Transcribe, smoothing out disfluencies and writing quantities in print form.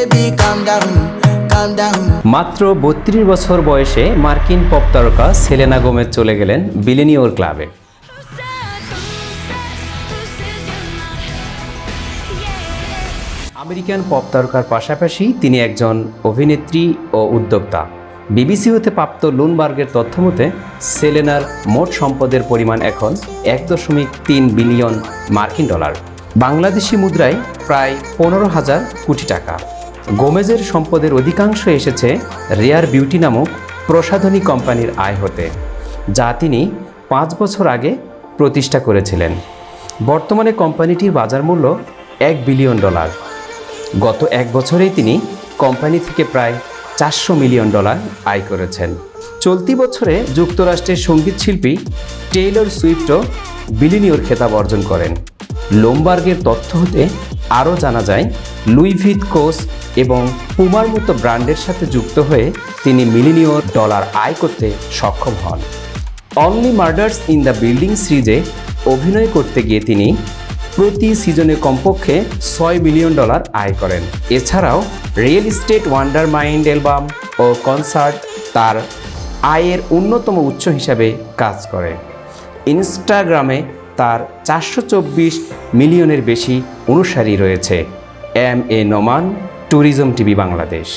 baby, calm down, calm down. মাত্র 32 বছর বয়সে মার্কিন পপ তারকা সেলেনা গোমেজ চলে গেলেন বিলিনিয়র ক্লাবে। আমেরিকান পপ তারকার পাশাপাশি তিনি একজন অভিনেত্রী ও উদ্যোক্তা। বিবিসি হতে প্রাপ্ত লুনবার্গের তথ্য মতে সেলেনার মোট সম্পদের পরিমাণ এখন 1.3 বিলিয়ন মার্কিন ডলার, বাংলাদেশি মুদ্রায় প্রায় 15,000 কোটি টাকা। গোমেজের সম্পদের অধিকাংশ এসেছে রেয়ার বিউটি নামক প্রসাধনী কোম্পানির আয় হতে, যা তিনি 5 বছর আগে প্রতিষ্ঠা করেছিলেন। বর্তমানে কোম্পানিটির বাজার মূল্য 1 বিলিয়ন ডলার। গত 1 বছরেই তিনি কোম্পানি থেকে প্রায় 400 মিলিয়ন ডলার আয় করেছেন। চলতি বছরে যুক্তরাষ্ট্রের সঙ্গীত শিল্পী টেইলর সুইফটও বিলিনিয়র খেতাব অর্জন করেন। লুমবার্গের তথ্য হতে আরও জানা যায়, লুই ভিতকোস এবং পুমার মতো ব্র্যান্ডের সাথে যুক্ত হয়ে তিনি মিলিয়ন ডলার আয় করতে সক্ষম হন। Only murders in the building সিরিজে অভিনয় করতে গিয়ে তিনি প্রতি সিজনে কমপক্ষে 6 মিলিয়ন ডলার আয় করেন। এছাড়াও real estate, wonder mind album ও কনসার্ট তার আয়ের অন্যতম উৎস হিসাবে কাজ করে। ইনস্টাগ্রামে তার 424 মিলিয়নের বেশি অনুসারী রয়েছে। M A Noman, tourism TV Bangladesh.